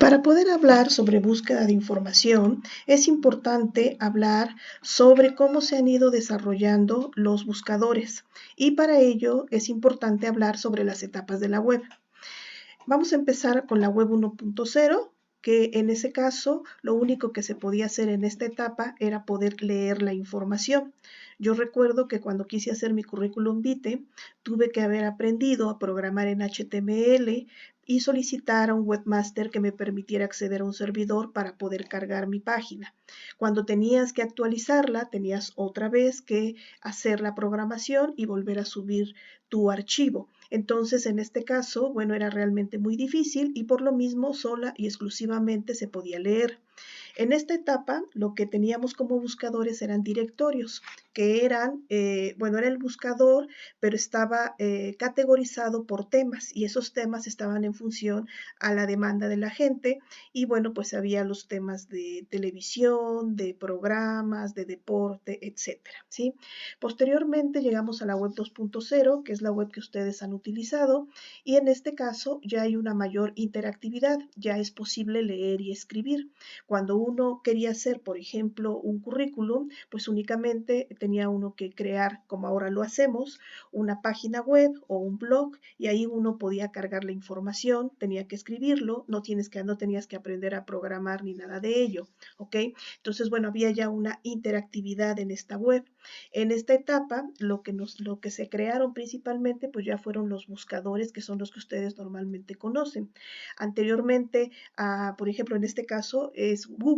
Para poder hablar sobre búsqueda de información, es importante hablar sobre cómo se han ido desarrollando los buscadores y para ello es importante hablar sobre las etapas de la web. Vamos a empezar con la web 1.0, que en ese caso lo único que se podía hacer en esta etapa era poder leer la información. Yo recuerdo que cuando quise hacer mi currículum vitae, tuve que haber aprendido a programar en HTML y solicitar a un webmaster que me permitiera acceder a un servidor para poder cargar mi página. Cuando tenías que actualizarla, tenías otra vez que hacer la programación y volver a subir tu archivo. Entonces, en este caso, bueno, era realmente muy difícil y por lo mismo sola y exclusivamente se podía leer. En esta etapa, lo que teníamos como buscadores eran directorios, que eran, bueno, era el buscador, pero estaba categorizado por temas y esos temas estaban en función a la demanda de la gente y bueno, pues había los temas de televisión, de programas, de deporte, etcétera, ¿sí? Posteriormente llegamos a la web 2.0, que es la web que ustedes han utilizado y en este caso ya hay una mayor interactividad, ya es posible leer y escribir. Cuando uno quería hacer, por ejemplo, un currículum, pues únicamente tenía uno que crear, como ahora lo hacemos, una página web o un blog y ahí uno podía cargar la información, tenía que escribirlo, no tenías que aprender a programar ni nada de ello, ¿ok? Entonces, bueno, había ya una interactividad en esta web. En esta etapa, lo que se crearon principalmente, pues ya fueron los buscadores, que son los que ustedes normalmente conocen. Anteriormente, por ejemplo, en este caso es Google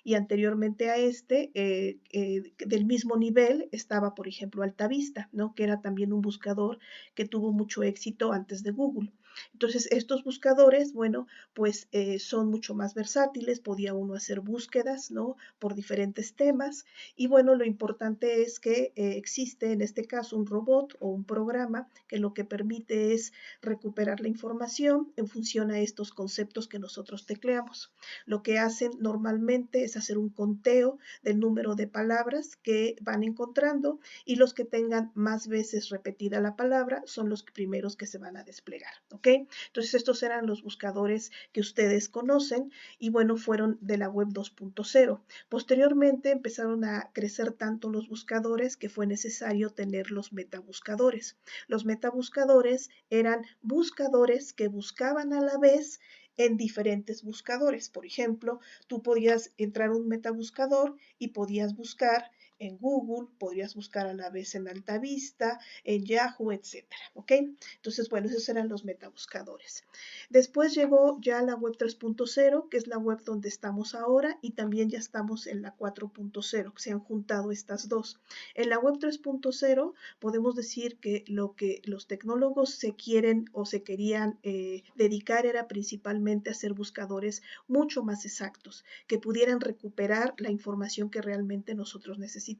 y anteriormente a del mismo nivel estaba, por ejemplo, Altavista, ¿no? Que era también un buscador que tuvo mucho éxito antes de Google. Entonces, estos buscadores, bueno, pues son mucho más versátiles, podía uno hacer búsquedas, ¿no? Por diferentes temas y bueno, lo importante es que existe en este caso un robot o un programa que lo que permite es recuperar la información en función a estos conceptos que nosotros tecleamos. Lo que hacen normalmente es hacer un conteo del número de palabras que van encontrando y los que tengan más veces repetida la palabra son los primeros que se van a desplegar, ¿ok? Entonces estos eran los buscadores que ustedes conocen y bueno, fueron de la web 2.0. Posteriormente empezaron a crecer tanto los buscadores que fue necesario tener los metabuscadores. Los metabuscadores eran buscadores que buscaban a la vez en diferentes buscadores. Por ejemplo, tú podías entrar a un metabuscador y podías buscar en Google, podrías buscar a la vez en Altavista, en Yahoo, etcétera, ¿ok? Entonces, bueno, esos eran los metabuscadores. Después llegó ya la web 3.0, que es la web donde estamos ahora, y también ya estamos en la 4.0, se han juntado estas dos. En la web 3.0 podemos decir que lo que los tecnólogos se quieren o se querían dedicar era principalmente a hacer buscadores mucho más exactos, que pudieran recuperar la información que realmente nosotros necesitamos.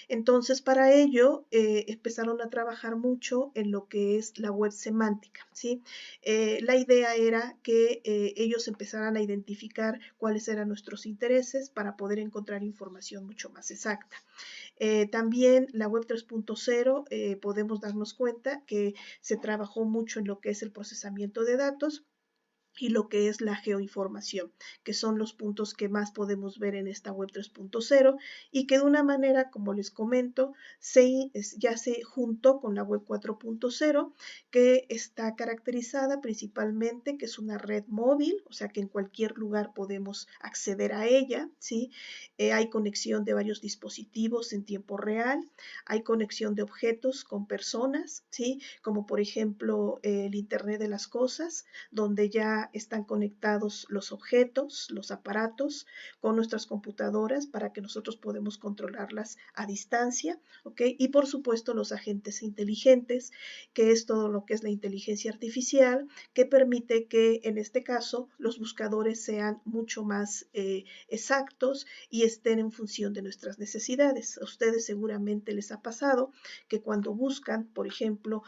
Entonces, para ello, empezaron a trabajar mucho en lo que es la web semántica, ¿sí? La idea era que ellos empezaran a identificar cuáles eran nuestros intereses para poder encontrar información mucho más exacta. También la web 3.0 podemos darnos cuenta que se trabajó mucho en lo que es el procesamiento de datos y lo que es la geoinformación, que son los puntos que más podemos ver en esta web 3.0 y que de una manera, como les comento, ya se juntó con la web 4.0, que está caracterizada principalmente, que es una red móvil, o sea que en cualquier lugar podemos acceder a ella, ¿sí? Hay conexión de varios dispositivos en tiempo real, hay conexión de objetos con personas, ¿sí? Como por ejemplo el Internet de las cosas, donde ya están conectados los objetos, los aparatos con nuestras computadoras para que nosotros podemos controlarlas a distancia, ¿ok? Y por supuesto los agentes inteligentes, que es todo lo que es la inteligencia artificial, que permite que en este caso los buscadores sean mucho más exactos y estén en función de nuestras necesidades. A ustedes seguramente les ha pasado que cuando buscan, por ejemplo,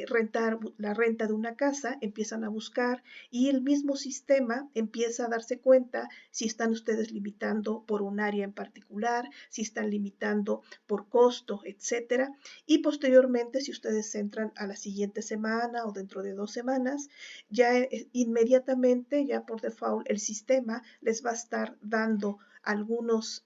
rentar la renta de una casa, empiezan a buscar y el mismo sistema empieza a darse cuenta si están ustedes limitando por un área en particular, si están limitando por costo, etcétera. Y posteriormente, si ustedes entran a la siguiente semana o dentro de 2 semanas, ya inmediatamente, ya por default, el sistema les va a estar dando algunas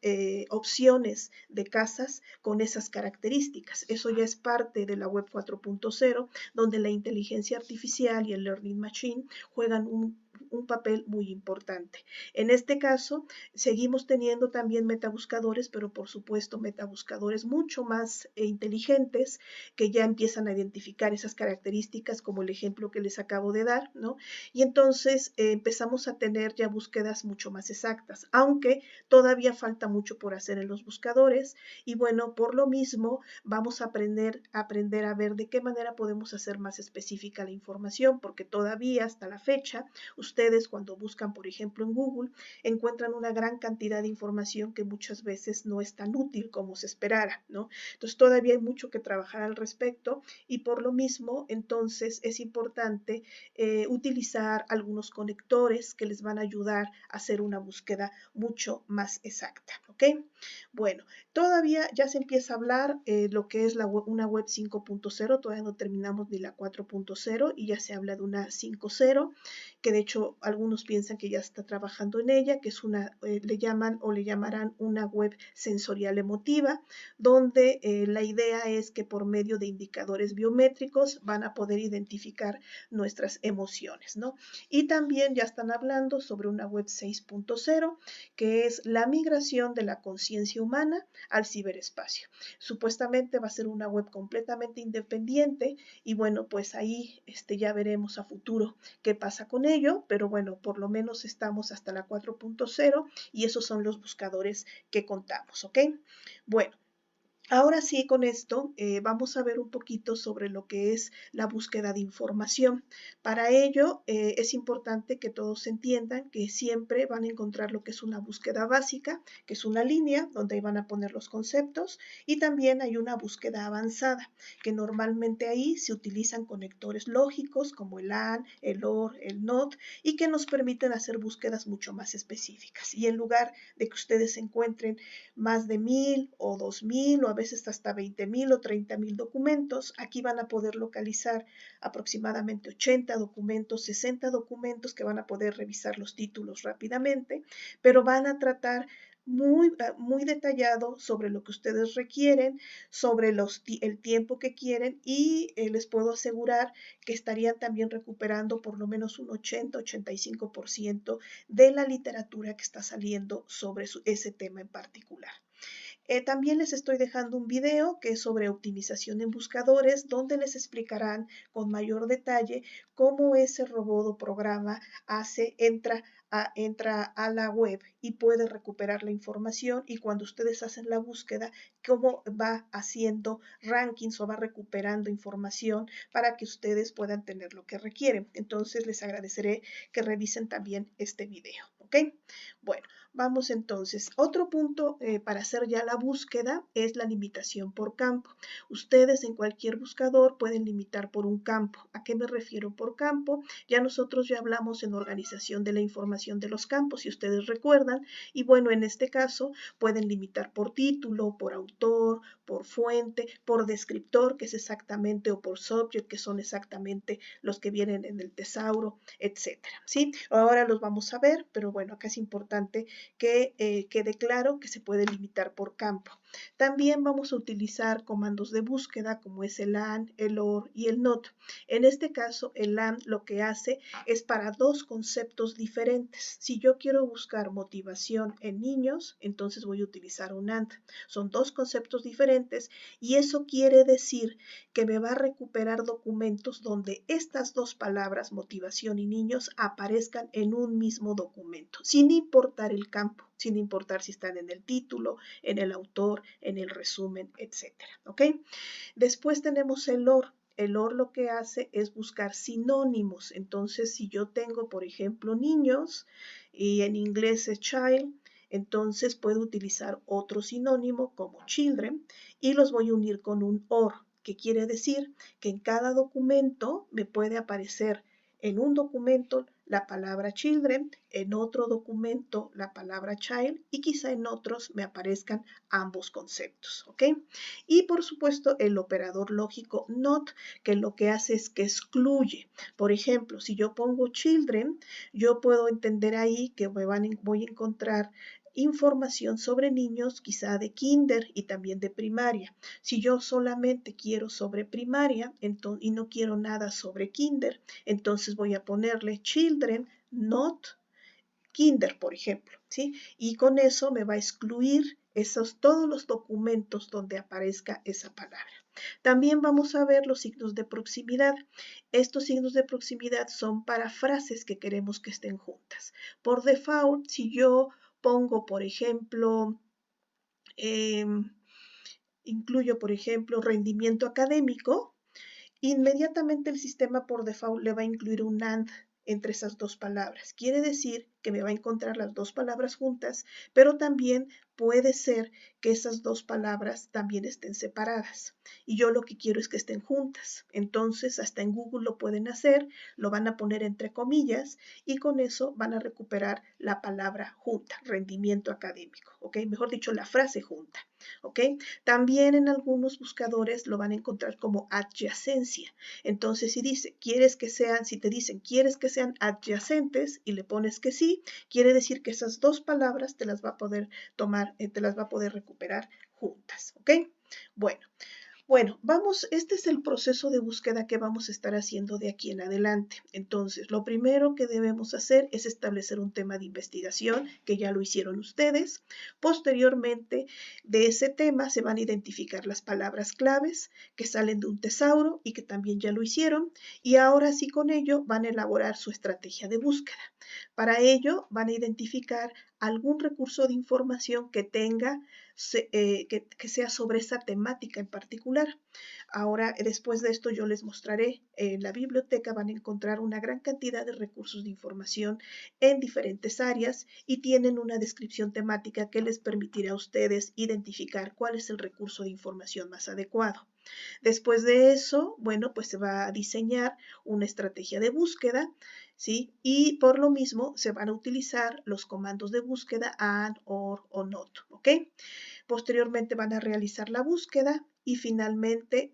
opciones de casas con esas características. Eso ya es parte de la web 4.0, donde la inteligencia artificial y el learning machine juegan un papel muy importante. En este caso, seguimos teniendo también metabuscadores, pero por supuesto metabuscadores mucho más inteligentes que ya empiezan a identificar esas características, como el ejemplo que les acabo de dar, ¿no? Y entonces empezamos a tener ya búsquedas mucho más exactas, aunque todavía falta mucho por hacer en los buscadores. Y bueno, por lo mismo vamos a aprender a ver de qué manera podemos hacer más específica la información, porque todavía hasta la fecha, ustedes cuando buscan, por ejemplo, en Google, encuentran una gran cantidad de información que muchas veces no es tan útil como se esperara, ¿no? Entonces todavía hay mucho que trabajar al respecto y por lo mismo, entonces es importante utilizar algunos conectores que les van a ayudar a hacer una búsqueda mucho más exacta, ¿ok? Bueno, todavía ya se empieza a hablar lo que es una web 5.0, todavía no terminamos ni la 4.0 y ya se habla de una 5.0, que de hecho algunos piensan que ya está trabajando en ella, que es una, le llaman o le llamarán una web sensorial emotiva, donde la idea es que por medio de indicadores biométricos van a poder identificar nuestras emociones, ¿no? Y también ya están hablando sobre una web 6.0, que es la migración de la conciencia humana al ciberespacio. Supuestamente va a ser una web completamente independiente y bueno, pues ahí ya veremos a futuro qué pasa con ello, pero bueno, por lo menos estamos hasta la 4.0 y esos son los buscadores que contamos, ¿ok? Bueno. Ahora sí, con esto vamos a ver un poquito sobre lo que es la búsqueda de información. Para ello es importante que todos entiendan que siempre van a encontrar lo que es una búsqueda básica, que es una línea donde van a poner los conceptos, y también hay una búsqueda avanzada, que normalmente ahí se utilizan conectores lógicos como el AND, el OR, el NOT, y que nos permiten hacer búsquedas mucho más específicas. Y en lugar de que ustedes encuentren más de 1000 o 2000 o a veces hasta 20,000 o 30,000 documentos. Aquí van a poder localizar aproximadamente 80 documentos, 60 documentos que van a poder revisar los títulos rápidamente, pero van a tratar muy detallado sobre lo que ustedes requieren, sobre el tiempo que quieren y les puedo asegurar que estarían también recuperando por lo menos un 80-85% de la literatura que está saliendo sobre ese tema en particular. También les estoy dejando un video que es sobre optimización en buscadores, donde les explicarán con mayor detalle cómo ese robot o programa entra a la web y puede recuperar la información, y cuando ustedes hacen la búsqueda, cómo va haciendo rankings o va recuperando información para que ustedes puedan tener lo que requieren. Entonces les agradeceré que revisen también este video, ¿ok? Bueno, vamos entonces. Otro punto para hacer ya la búsqueda es la limitación por campo. Ustedes en cualquier buscador pueden limitar por un campo. ¿A qué me refiero por campo? Ya nosotros ya hablamos en organización de la información de los campos, si ustedes recuerdan, y bueno, en este caso pueden limitar por título, por autor, por fuente, por descriptor, que es exactamente, o por subject, que son exactamente los que vienen en el tesauro, etcétera, ¿sí? Ahora los vamos a ver, pero bueno, acá es importante que quede claro que se puede limitar por campo. También vamos a utilizar comandos de búsqueda como es el AND, el OR y el NOT. En este caso, el AND lo que hace es para dos conceptos diferentes. Si yo quiero buscar motivación en niños, entonces voy a utilizar un AND. Son dos conceptos diferentes y eso quiere decir que me va a recuperar documentos donde estas dos palabras, motivación y niños, aparezcan en un mismo documento, sin importar el campo, sin importar si están en el título, en el autor, en el resumen, etcétera, ¿ok? Después tenemos el OR. El OR lo que hace es buscar sinónimos. Entonces, si yo tengo, por ejemplo, niños y en inglés es child, entonces puedo utilizar otro sinónimo como children y los voy a unir con un OR, que quiere decir que en cada documento me puede aparecer en un documento la palabra children, en otro documento la palabra child y quizá en otros me aparezcan ambos conceptos, ¿ok? Y por supuesto el operador lógico not, que lo que hace es que excluye. Por ejemplo, si yo pongo children, yo puedo entender ahí que voy a encontrar información sobre niños quizá de kinder y también de primaria. Si yo solamente quiero sobre primaria y no quiero nada sobre kinder, entonces voy a ponerle children, not kinder, por ejemplo, ¿sí? Y con eso me va a excluir todos los documentos donde aparezca esa palabra. También vamos a ver los signos de proximidad. Estos signos de proximidad son para frases que queremos que estén juntas. Por default, si yo pongo, por ejemplo, incluyo, por ejemplo, rendimiento académico, inmediatamente el sistema por default le va a incluir un AND entre esas dos palabras. Quiere decir que me va a encontrar las dos palabras juntas, pero también puede ser que esas dos palabras también estén separadas. Y yo lo que quiero es que estén juntas. Entonces, hasta en Google lo pueden hacer, lo van a poner entre comillas y con eso van a recuperar la palabra junta, rendimiento académico, ¿ok? Mejor dicho, la frase junta, ¿ok? También en algunos buscadores lo van a encontrar como adyacencia. Entonces, si te dicen, ¿quieres que sean adyacentes? Y le pones que sí, quiere decir que esas dos palabras te las va a poder tomar, te las va a poder recuperar juntas, ¿ok? Bueno, este es el proceso de búsqueda que vamos a estar haciendo de aquí en adelante. Entonces, lo primero que debemos hacer es establecer un tema de investigación, que ya lo hicieron ustedes. Posteriormente, de ese tema se van a identificar las palabras claves que salen de un tesauro y que también ya lo hicieron. Y ahora sí, con ello van a elaborar su estrategia de búsqueda. Para ello, van a identificar algún recurso de información que tenga que sea sobre esa temática en particular. Ahora, después de esto, yo les mostraré en la biblioteca van a encontrar una gran cantidad de recursos de información en diferentes áreas y tienen una descripción temática que les permitirá a ustedes identificar cuál es el recurso de información más adecuado. Después de eso, bueno, pues se va a diseñar una estrategia de búsqueda, ¿sí? Y por lo mismo se van a utilizar los comandos de búsqueda AND, OR o NOT, ¿ok? Posteriormente van a realizar la búsqueda y finalmente,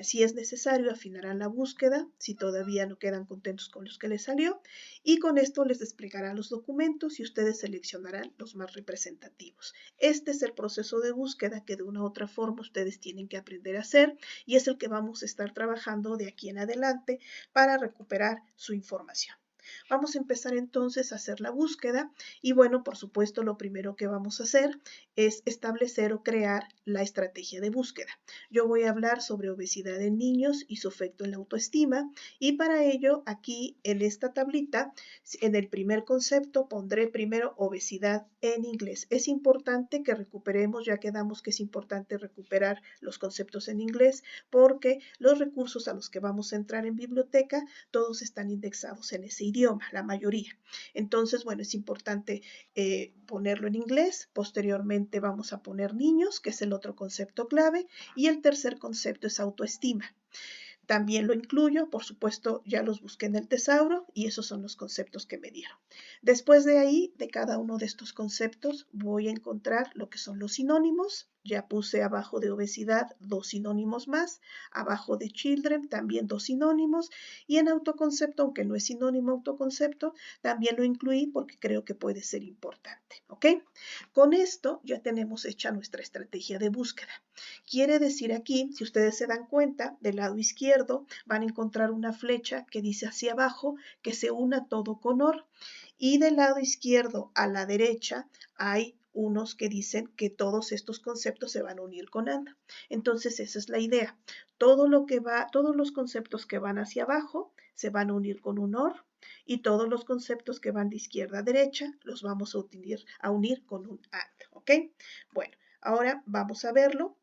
si es necesario, afinarán la búsqueda si todavía no quedan contentos con los que les salió y con esto les desplegarán los documentos y ustedes seleccionarán los más representativos. Este es el proceso de búsqueda que de una u otra forma ustedes tienen que aprender a hacer y es el que vamos a estar trabajando de aquí en adelante para recuperar su información. Vamos a empezar entonces a hacer la búsqueda y bueno, por supuesto, lo primero que vamos a hacer es establecer o crear la estrategia de búsqueda. Yo voy a hablar sobre obesidad en niños y su efecto en la autoestima y para ello aquí en esta tablita, en el primer concepto pondré primero obesidad en inglés. Es importante que recuperemos, ya quedamos que es importante recuperar los conceptos en inglés porque los recursos a los que vamos a entrar en biblioteca todos están indexados en ese idioma, la mayoría. Entonces, bueno, es importante ponerlo en inglés. Posteriormente vamos a poner niños, que es el otro concepto clave, y el tercer concepto es autoestima. También lo incluyo, por supuesto, ya los busqué en el tesauro y esos son los conceptos que me dieron. Después de ahí, de cada uno de estos conceptos, voy a encontrar lo que son los sinónimos. Ya puse abajo de obesidad 2 sinónimos más, abajo de children también 2 sinónimos y en autoconcepto, aunque no es sinónimo autoconcepto, también lo incluí porque creo que puede ser importante, ¿ok? Con esto ya tenemos hecha nuestra estrategia de búsqueda. Quiere decir aquí, si ustedes se dan cuenta, del lado izquierdo van a encontrar una flecha que dice hacia abajo que se una todo con OR y del lado izquierdo a la derecha hay unos que dicen que todos estos conceptos se van a unir con AND. Entonces esa es la idea. Todos los conceptos que van hacia abajo se van a unir con un OR y todos los conceptos que van de izquierda a derecha los vamos a unir con un AND, ¿ok? Bueno, ahora vamos a verlo.